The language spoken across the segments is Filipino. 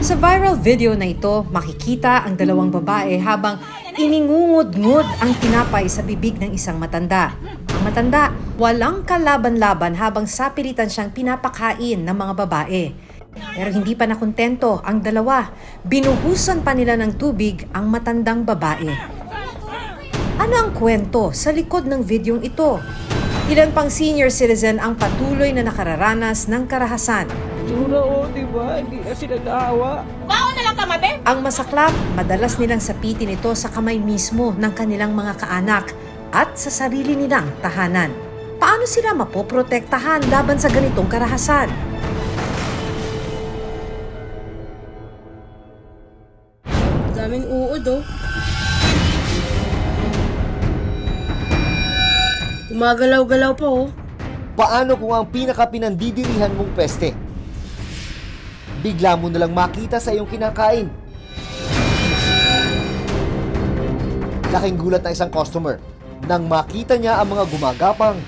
Sa viral video na ito, makikita ang dalawang babae habang iningungod-ngod ang tinapay sa bibig ng isang matanda. Ang matanda, walang kalaban-laban habang sapilitan siyang pinapakain ng mga babae. Pero hindi pa nakontento ang dalawa. Binuhusan pa nila ng tubig ang matandang babae. Ano ang kwento sa likod ng videong ito? Ilan pang senior citizen ang patuloy na nakararanas ng karahasan. Tsura diba? Hindi na sila naawa. Baon na lang ka, mabe? Ang masaklap, madalas nilang sapitin ito sa kamay mismo ng kanilang mga kaanak at sa sarili nilang tahanan. Paano sila mapoprotektahan laban sa ganitong karahasan? Daming uod, oh. Gumagalaw-galaw pa, oh. Paano kung ang pinakapinandidirihan mong peste? Bigla mo nalang makita sa iyong kinakain. Laking gulat ng isang customer nang makita niya ang mga gumagapang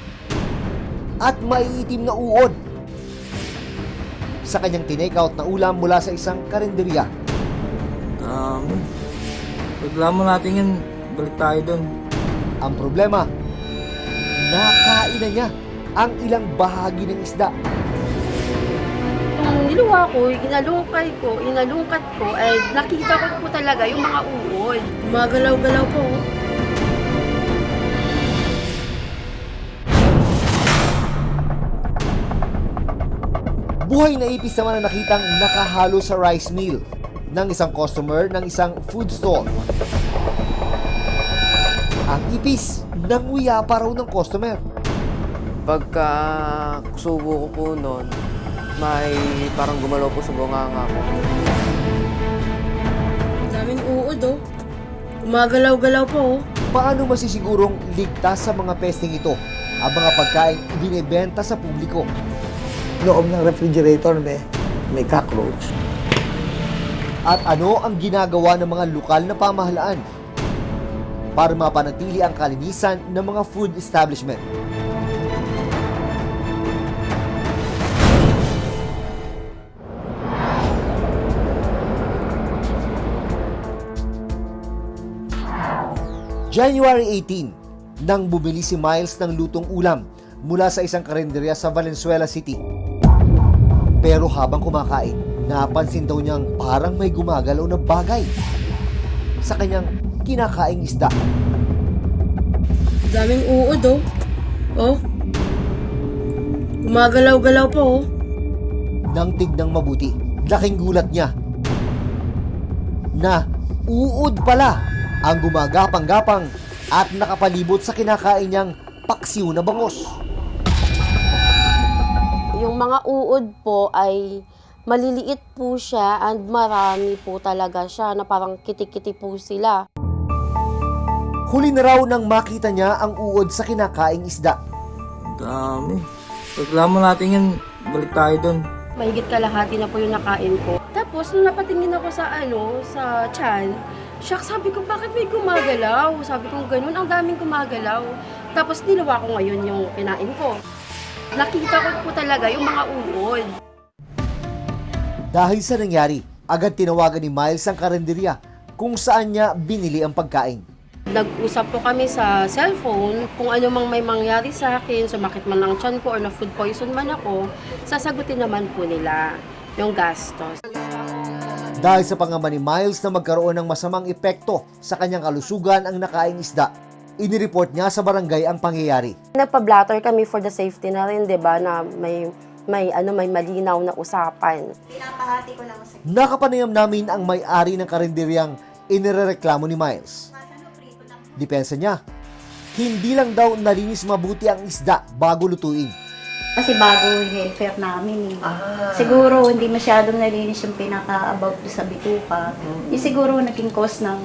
at maiitim na uod sa kanyang tinake-out na ulam mula sa isang karinderya. Reklamo natin yan. Balik tayo dun. Ang problema, nakain na niya ang ilang bahagi ng isda. Nung niluwa ko, inalungkat ko, ay nakita ko po talaga yung mga uod. Gumagalaw-galaw pa, oh. Buhay na ipis naman ang nakitang nakahalo sa rice meal ng isang customer ng isang food stall. Ang ipis, nanguya pa raw ng customer. Pagka subo ko po noon, may parang gumalaw po sa bunganga ko. Daming uod, oh. Gumagalaw-galaw pa, oh. Paano masisigurong ligtas sa mga pesting ito ang mga pagkain binibenta sa publiko? Loob ng refrigerator may cockroach. At ano ang ginagawa ng mga lokal na pamahalaan para mapanatili ang kalinisan ng mga food establishment? January 18, nang bumili si Miles ng lutong ulam mula sa isang karinderya sa Valenzuela City. Pero habang kumakain, napansin daw niyang parang may gumagalaw na bagay sa kanyang kinakaing isda. Daming uod, oh. Oh. Gumagalaw-galaw pa, oh. Nang tignang mabuti, laking gulat niya na uod pala ang gumagapang-gapang at nakapalibot sa kinakain niyang paksiw na bangos. Yung mga uod po ay maliliit po siya and marami po talaga siya na parang kitikiti po sila. Huli na raw nang makita niya ang uod sa kinakaing isda. Dami. Reklamo natin yan. Balik tayo dun. Mahigit kalahati na po yung nakain ko. Tapos nung napatingin ako sa tiyan, shock, sabi ko, bakit may gumagalaw? Sabi ko, ganun, ang daming gumagalaw. Tapos niluwa ko ngayon yung kinain ko. Nakita ko po talaga yung mga uod. Dahil sa nangyari, agad tinawagan ni Miles ang karinderya kung saan niya binili ang pagkain. Nag-usap po kami sa cellphone kung ano mang may mangyari sa akin, sumakit man ang tiyan ko or na food poison man ako, sasagutin naman po nila yung gastos. Dahil sa pangamba ni Miles na magkaroon ng masamang epekto sa kanyang kalusugan ang nakaing isda, inireport niya sa barangay ang pangyayari. Nagpa-blatter kami for the safety na rin, 'di ba, na may malinaw na usapan. Nakapanayam namin ang may-ari ng karinderyang inirereklamo ni Miles. Depensa niya, hindi lang daw nalinis mabuti ang isda bago lutuin. Kasi bago yung helper namin eh. Siguro hindi masyadong nalinis yung pinaka-about sa bituka. Yung siguro naging cause ng,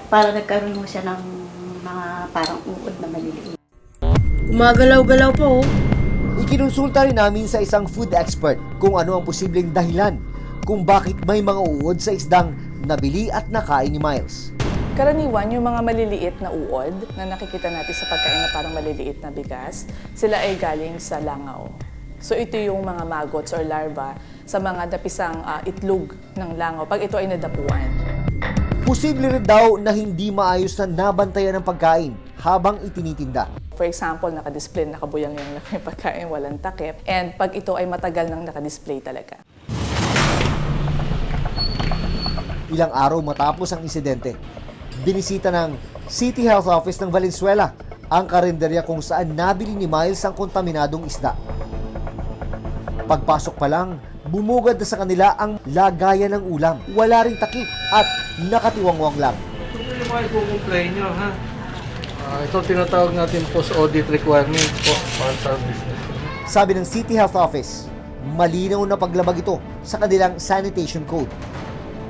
para nagkaroon mo siya ng mga parang uod na maliliit. Gumagalaw-galaw pa, oh. Ikinonsulta rin namin sa isang food expert kung ano ang posibleng dahilan kung bakit may mga uod sa isdang nabili at nakain ni Miles. Karaniwan, yung mga maliliit na uod na nakikita natin sa pagkain na parang maliliit na bigas, sila ay galing sa langaw. So ito yung mga maggots or larva sa mga dapisang itlog ng langaw pag ito ay nadapuan. Posible rin daw na hindi maayos na nabantayan ng pagkain habang itinitinda. For example, nakadisplay, nakabuyang yung pagkain, walang takip. And pag ito ay matagal nang nakadisplay talaga. Ilang araw matapos ang insidente, binisita ng City Health Office ng Valenzuela ang karinderya kung saan nabili ni Miles ang kontaminadong isda. Pagpasok pa lang, bumugad na sa kanila ang lagayan ng ulam. Wala ring takip at nakatiwangwang lang. Ito yung mga i-complain nyo, ha? Ito tinatawag natin post-audit requirement po para sa business. Sabi ng City Health Office, malinaw na paglabag ito sa kanilang sanitation code.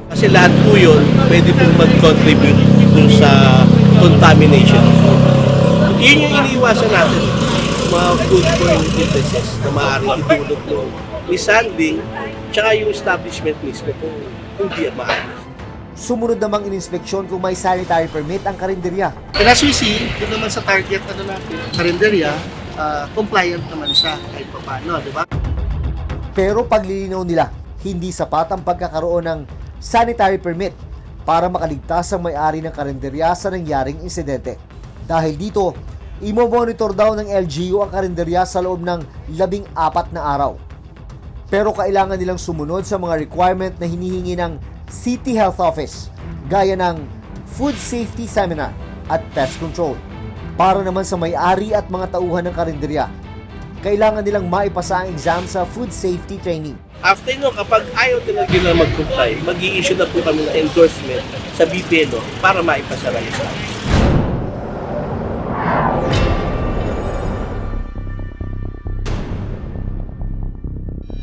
Kasi lahat po yun, pwede po mag-contribute dun sa contamination. Yun yung iniiwasan natin, mga foodborne illnesses na maaaring itulog ng mishandling, tsaka yung establishment mismo kung hindi maayos. Sumunod namang ininspeksyon kung may sanitary permit ang karinderya. And as we see, yun naman sa target natin, karinderya, compliant naman siya kahit pa paano, di ba? Pero paglilinaw nila, hindi sapat ang pagkakaroon ng sanitary permit para makaligtas ang may-ari ng karinderya sa nangyaring insidente. Dahil dito, imo-monitor daw ng LGU ang karinderya sa loob ng 14 na araw. Pero kailangan nilang sumunod sa mga requirement na hinihingi ng City Health Office, gaya ng Food Safety Seminar at Pest Control. Para naman sa may-ari at mga tauhan ng karinderya, kailangan nilang maipasa ang exam sa Food Safety Training. After no, kapag ayaw talaga na mag-comply, mag-i-issue na po kami ng endorsement sa BPLO para maipasa lang isa.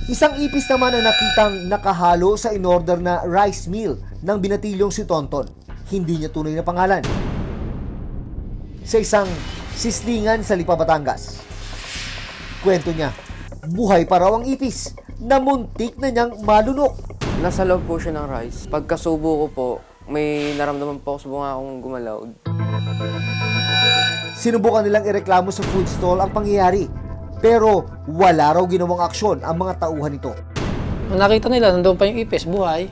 Isang ipis naman ang nakitang nakahalo sa in-order na rice meal ng binatilyong si Tonton. Hindi niya tunay na pangalan. Sa isang sislingan sa Lipa, Batangas. Kwento niya, buhay pa raw ang ipis na muntik na niyang malunok. Nasa loob po siya ng rice. Pagkasubo ko po, may naramdaman po ako sa bunga akong gumalaw. Sinubukan nilang ireklamo sa food stall ang pangyayari. Pero wala raw ginawang aksyon ang mga tauhan nito. Nung nakita nila, nandoon pa yung ipis, buhay,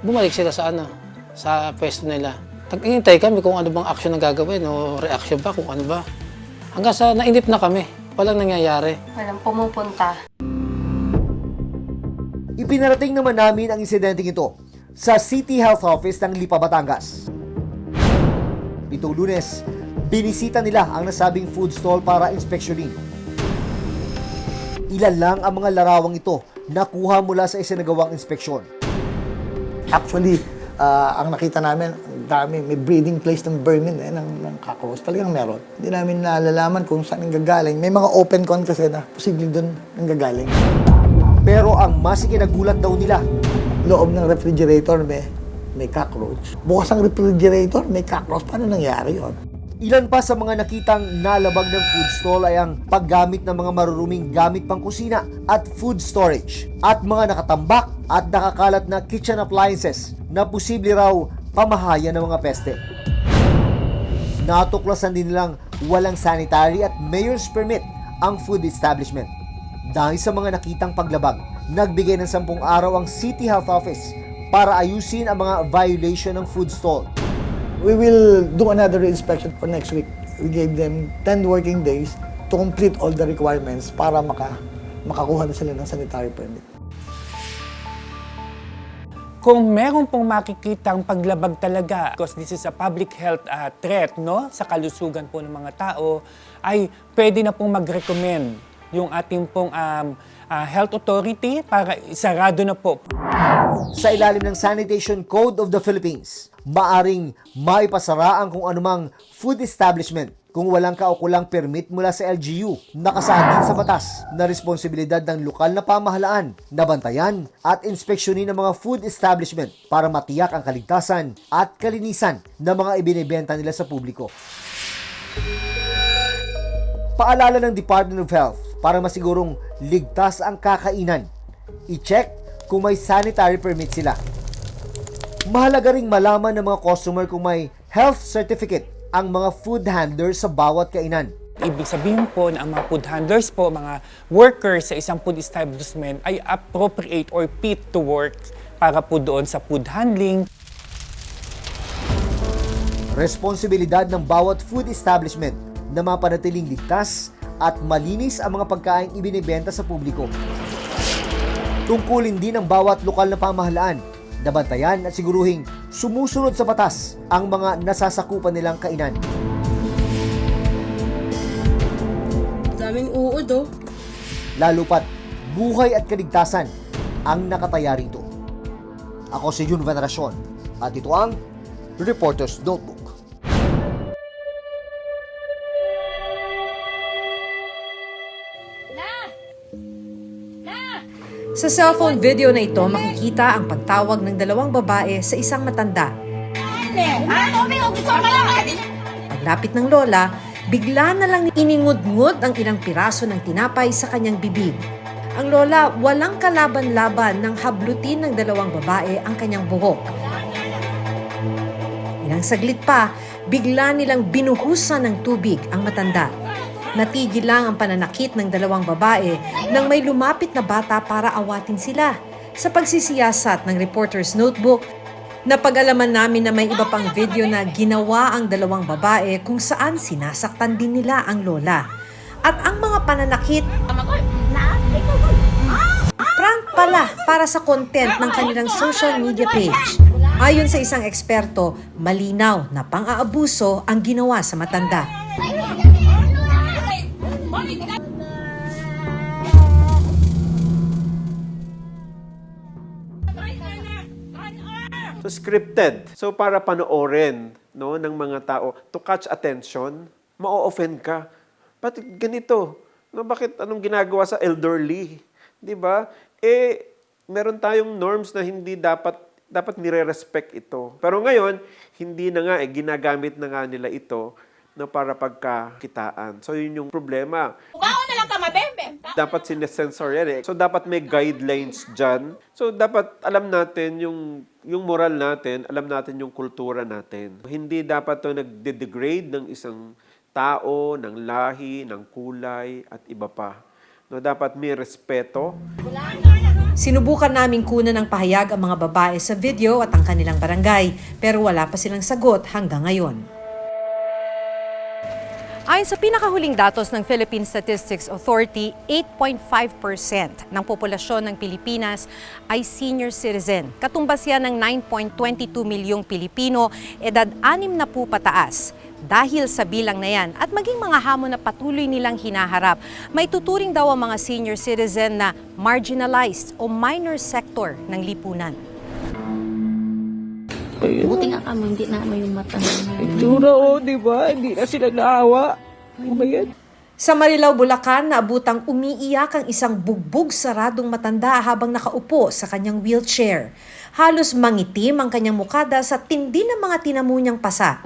bumalik sila sa pwesto nila. Nag-ingintay kami kung ano bang aksyon ang gagawin o reaction ba, kung ano ba. Hanggang sa nainip na kami, walang nangyayari. Walang pumupunta. Ipinarating naman namin ang insidenteng ito sa City Health Office ng Lipa, Batangas. Itong Lunes, binisita nila ang nasabing food stall para inspeksyonin. Ilan lang ang mga larawang ito nakuha mula sa isinagawang inspeksyon. Actually, ang nakita namin, ang dami, may breeding place ng vermin ng cockroach. Talagang meron. Hindi namin nalalaman kung saan ang gagaling. May mga open con kasi na posible doon ang gagaling. Pero ang mas ikinagulat daw nila, Loob ng refrigerator may cockroach. Bukas ang refrigerator, may cockroach. Paano nangyari yun? ilan pa sa mga nakitang nalabag ng food stall ay ang paggamit ng mga maruruming gamit pang kusina at food storage at mga nakatambak at nakakalat na kitchen appliances na posible raw pamahayan ng mga peste. Natuklasan din nilang walang sanitary at mayor's permit ang food establishment. Dahil sa mga nakitang paglabag, nagbigay ng 10 araw ang City Health Office para ayusin ang mga violation ng food stall. We will do another inspection for next week. We gave them 10 working days to complete all the requirements para makakuha na sila ng sanitary permit. Kung meron pong makikitang paglabag talaga, because this is a public health threat, no, sa kalusugan po ng mga tao, ay pwede na pong mag-recommend yung ating pong health authority para isarado na po. Sa ilalim ng Sanitation Code of the Philippines, maaring maipasara ang kung anumang food establishment kung walang kaukulang permit mula sa LGU. Nakasaad din sa batas na responsibilidad ng lokal na pamahalaan na bantayan at inspeksyonin ng mga food establishment para matiyak ang kaligtasan at kalinisan ng mga ibinebenta nila sa publiko. Paalala ng Department of Health para masigurong ligtas ang kakainan. I-check kung may sanitary permit sila. Mahalaga ring malaman ng mga customer kung may health certificate ang mga food handler sa bawat kainan. Ibig sabihin po na ang mga food handlers po, mga workers sa isang food establishment ay appropriate or fit to work para po doon sa food handling. Responsibilidad ng bawat food establishment na mapanatiling ligtas at malinis ang mga pagkain ibinibenta sa publiko. Tungkulin din ng bawat lokal na pamahalaan na bantayan at siguruhing sumusunod sa batas ang mga nasasakupan nilang kainan. Daming uod oh. Lalo pat buhay at kaligtasan ang nakataya rito. Ako si Jun Veneracion at ito ang Reporter's Notebook. Sa cellphone video na ito, makikita ang pagtawag ng dalawang babae sa isang matanda. Paglapit ng lola, bigla na lang iningud-ngud ang ilang piraso ng tinapay sa kanyang bibig. Ang lola walang kalaban-laban nang hablutin ng dalawang babae ang kanyang buhok. Ilang saglit pa, bigla nilang binuhusan ng tubig ang matanda. Natigil lang ang pananakit ng dalawang babae nang may lumapit na bata para awatin sila. Sa pagsisiyasat ng Reporter's Notebook, napag-alaman namin na may iba pang video na ginawa ang dalawang babae kung saan sinasaktan din nila ang lola. At ang mga pananakit, prank pala para sa content ng kanilang social media page. Ayon sa isang eksperto, malinaw na pang-aabuso ang ginawa sa matanda. So scripted. So para panoorin, no, ng mga tao to catch attention, ma-offend ka. Bakit ganito? No, bakit anong ginagawa sa elderly? 'Di ba? Meron tayong norms na hindi dapat nire-respect ito. Pero ngayon, hindi na nga ginagamit na nga nila ito na para pagkakitaan. So yun yung problema. Dapat sinesensor yan So dapat may guidelines dyan. So dapat alam natin yung moral natin, alam natin yung kultura natin. Hindi dapat to nagde-degrade ng isang tao, ng lahi, ng kulay, at iba pa. No, dapat may respeto. Sinubukan naming kunan ng pahayag ang mga babae sa video at ang kanilang barangay, pero wala pa silang sagot hanggang ngayon. Ayon sa pinakahuling datos ng Philippine Statistics Authority, 8.5% ng populasyon ng Pilipinas ay senior citizen. Katumbas yan ng 9.22 milyong Pilipino, edad 6 na po pataas. Dahil sa bilang na yan at maging mga hamon na patuloy nilang hinaharap, may tuturing daw ang mga senior citizen na marginalized o minor sector ng lipunan. Buti nga kamo, hindi na mo yung mata. Tura oh, di ba? Hindi na sila naawa. Sa Marilao, Bulacan, naabutang umiiyak ang isang bugbog saradong matanda habang nakaupo sa kanyang wheelchair. Halos mangitim ang kanyang mukada sa tindi ng mga tinamo niyang pasa.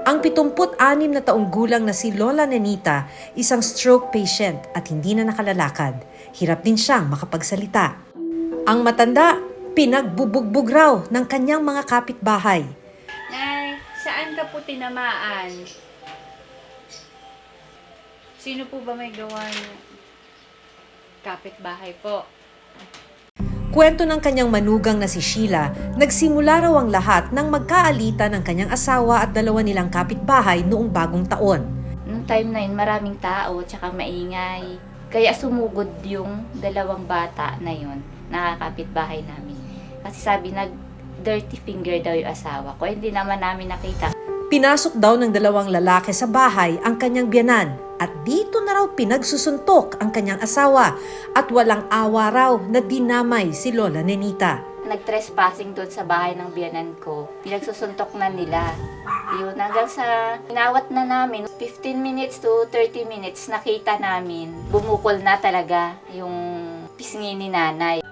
Ang 76 na taong gulang na si Lola Nenita, isang stroke patient at hindi na nakalalakad. Hirap din siyang makapagsalita. Ang matanda, pinagbubugbog raw ng kanyang mga kapitbahay. Nay, saan ka po tinamaan? Sino po ba may gawa niyo? Kapitbahay po. Kwento ng kanyang manugang na si Sheila, nagsimula raw ang lahat ng magkaalitan ng kanyang asawa at dalawa nilang kapitbahay noong bagong taon. Noong time na yun, maraming tao, tsaka maingay. Kaya sumugod yung dalawang bata na yun, nakakapitbahay namin. Kasi sabi, nag-dirty finger daw yung asawa ko. Hindi naman namin nakita. Pinasok daw ng dalawang lalaki sa bahay ang kanyang biyanan at dito na raw pinagsusuntok ang kanyang asawa at walang awa raw na dinamay si Lola Nenita. Nag-trespassing doon sa bahay ng biyanan ko. Pinagsusuntok na nila. Yun, hanggang sa inawat na namin, 15 minutes to 30 minutes, nakita namin, bumukol na talaga yung pisngi ni nanay.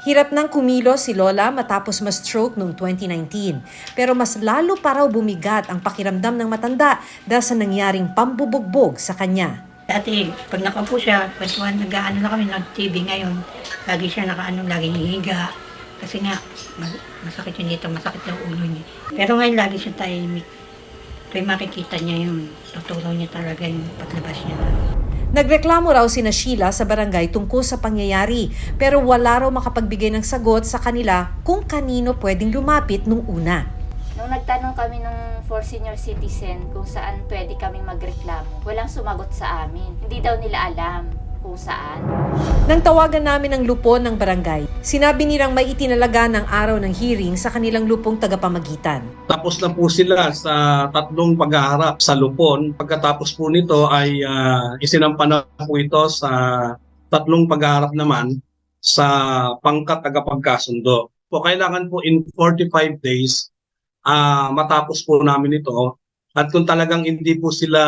Hirap nang kumilos si Lola matapos ma-stroke noong 2019. Pero mas lalo pa raw bumigat ang pakiramdam ng matanda dahil sa nangyaring pambubugbog sa kanya. Dati, pag nakaupo siya, kwentuhan, nag-ano na kami, nag-TV ngayon. Lagi siya nakaano, lagi hihiga. Kasi nga, masakit yun dito, masakit daw ulo niya. Pero ngayon lagi siya tahimik. Kaya makikita niya yung tuturo niya talaga yung paglabas niya. Nagreklamo raw sina Sheila sa barangay tungkol sa pangyayari, pero wala raw makapagbigay ng sagot sa kanila kung kanino pwedeng lumapit nung una. Nung nagtanong kami ng for senior citizen kung saan pwede kaming magreklamo, walang sumagot sa amin. Hindi daw nila alam kung saan. Nang tawagan namin ang lupon ng barangay, sinabi nilang may itinalaga ng araw ng hearing sa kanilang lupong tagapamagitan. Tapos na po sila sa 3 paghaharap sa lupon. Pagkatapos po nito ay isinampa na po ito sa 3 paghaharap naman sa pangkat tagapagkasundo. Po kailangan po in 45 days matapos po namin ito. At kung talagang hindi po sila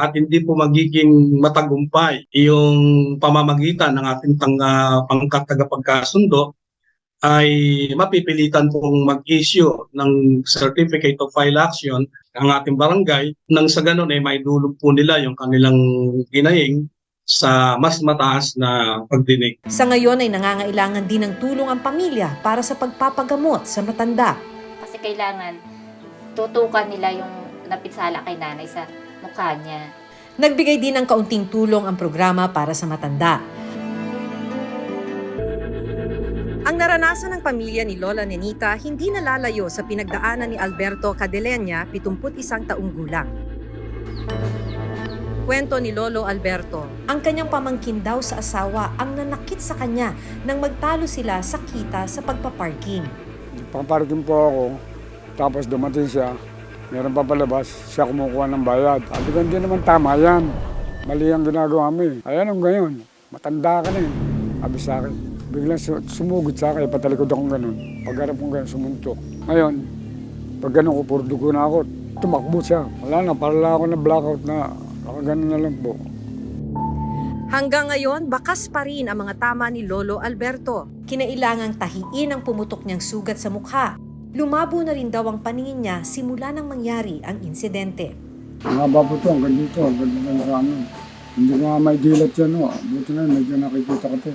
at hindi po magiging matagumpay yung pamamagitan ng ating pangkat tagapagkasundo, ay mapipilitan pong mag-issue ng Certificate of File Action ang ating barangay nang sa ganun ay maidulog po nila yung kanilang ginahing sa mas mataas na pagdinig. Sa ngayon ay nangangailangan din ng tulong ang pamilya para sa pagpapagamot sa matanda. Kasi kailangan tutukan nila yung napinsala kay nanay sa mukha niya. Nagbigay din ng kaunting tulong ang programa para sa matanda. Ang naranasan ng pamilya ni Lola Nenita hindi nalalayo sa pinagdaanan ni Alberto Cadeleña, 71 taong gulang. Kwento ni Lolo Alberto, ang kanyang pamangkin daw sa asawa ang nanakit sa kanya nang magtalo sila sa kita sa pagpaparking. Paparking po ako, tapos dumating siya. Meron pa palabas, siya kumukuha ng bayad. Sabi ko, hindi naman tama yan. Mali ang ginagawa mo eh. Ayan ang gayon, matanda ka na eh. Sabi sa akin, biglang sumugod sa akin, patalikod akong ganun. Pagharap kong ganun, sumuntok. Ngayon, pag ganun ko, puro dugo na ako, tumakbo siya. Wala na, parala ako na blackout na, nakaganon na lang po. Hanggang ngayon, bakas pa rin ang mga tama ni Lolo Alberto. Kinailangang tahiin ang pumutok niyang sugat sa mukha. Lumabo na rin daw ang paningin niya simula nang mangyari ang insidente. Ang haba po ito, hanggang dito na sa amin. Hindi ko nga may dilat yan, no. Buti na, medyo nakikita ko ito.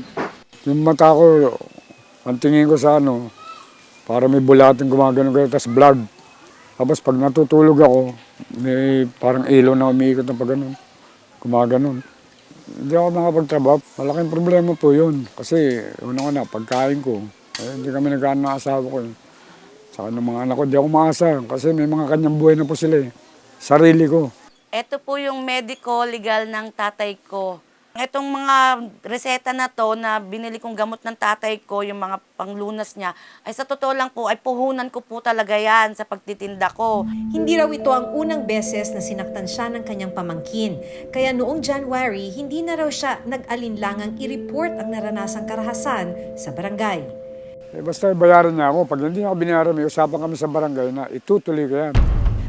Yung mata ko, ang tingin ko sa para may bulating gumagano kayo, tapos blood. Tapos pag natutulog ako, may parang ilaw na umiikot na pag ganun. Gumaganon. Hindi ako makapagtrabaho. Malaking problema po yun. Kasi, una pagkain ko. Hindi kami nag-ano ng asawa ko. Saka ng mga anak ko, di ako maasa kasi may mga kanyang buhay na po sila eh. Sarili ko. Ito po yung medico legal ng tatay ko. Itong mga reseta na to na binili kong gamot ng tatay ko, yung mga panglunas niya, ay sa totoo lang po, ay puhunan ko po talaga yan sa pagtitinda ko. Hindi raw ito ang unang beses na sinaktan siya ng kanyang pamangkin. Kaya noong January, hindi na raw siya nag-alinlangang i-report ang naranasang karahasan sa barangay. Basta bayaran niya ako. Pag hindi niya ako binayaran, may usapan kami sa barangay na itutuloy ko yan.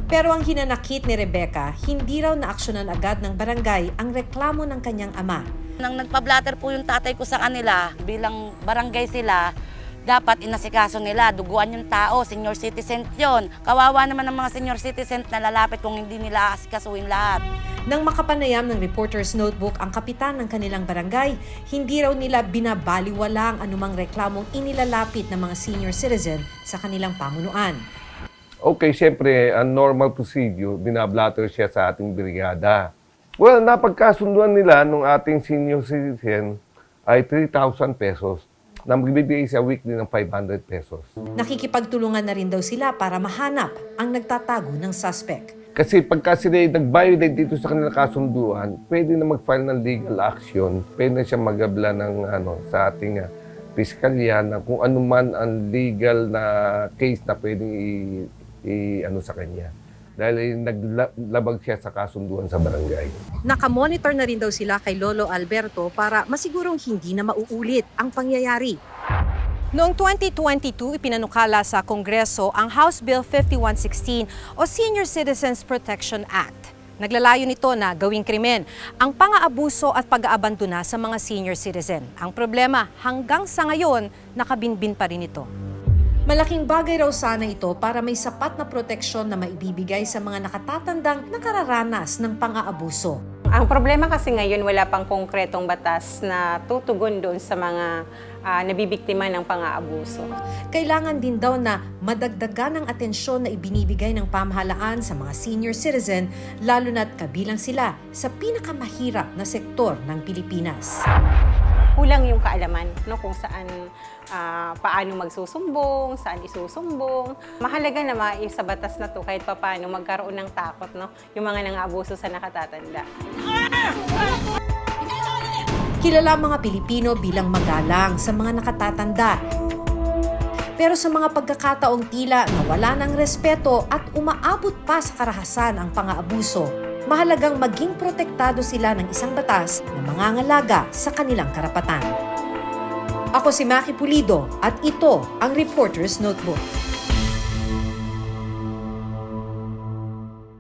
Pero ang hinanakit ni Rebecca, hindi raw naaksyonan agad ng barangay ang reklamo ng kanyang ama. Nang nagpa-blatter po yung tatay ko sa kanila, bilang barangay sila, dapat inasikaso nila, duguan yung tao, senior citizen yon. Kawawa naman ng mga senior citizen na lalapit kung hindi nila asikasuin lahat. Nang makapanayam ng Reporter's Notebook ang kapitan ng kanilang barangay, hindi raw nila binabaliwala ang anumang reklamong inilalapit ng mga senior citizen sa kanilang pamunuan. Okay, siyempre, ang normal procedure, binablatter siya sa ating brigada. Well, napagkasunduan nila nung ating senior citizen ay 3,000 pesos na magbibigay siya weekly ng 500 pesos. Nakikipagtulungan na rin daw sila para mahanap ang nagtatago ng suspect. Kasi pagka sila nag-violate dito sa kanilang kasunduan, pwede na mag-file ng legal action, pwede na siya magabla ng sa ating piskalya na kung ano man ang legal na case na pwedeng sa kanya. Dahil naglabag siya sa kasunduan sa barangay. Nakamonitor na rin daw sila kay Lolo Alberto para masigurong hindi na mauulit ang pangyayari. Noong 2022, ipinanukala sa Kongreso ang House Bill 5116 o Senior Citizens Protection Act. Naglalayo nito na gawing krimen ang pang-aabuso at pag-aabandona sa mga senior citizen. Ang problema, hanggang sa ngayon, nakabinbin pa rin ito. Malaking bagay raw sana ito para may sapat na proteksyon na maibibigay sa mga nakatatandang nakararanas ng pang-aabuso. Ang problema kasi ngayon wala pang konkretong batas na tutugon doon sa mga nabibiktima ng pang-aabuso. Kailangan din daw na madagdagan ng atensyon na ibinibigay ng pamahalaan sa mga senior citizen, lalo na't kabilang sila sa pinakamahirap na sektor ng Pilipinas. Kulang yung kaalaman no, kung saan, paano magsusumbong, saan isusumbong. Mahalaga na sa batas na to kahit paano magkaroon ng takot no, yung mga nang-aabuso sa nakatatanda. Kilala ang mga Pilipino bilang magalang sa mga nakatatanda. Pero sa mga pagkakataong tila nawala ng respeto at umaabot pa sa karahasan ang pang-aabuso, mahalagang maging protektado sila ng isang batas na mangangalaga sa kanilang karapatan. Ako si Maki Pulido at ito ang Reporter's Notebook.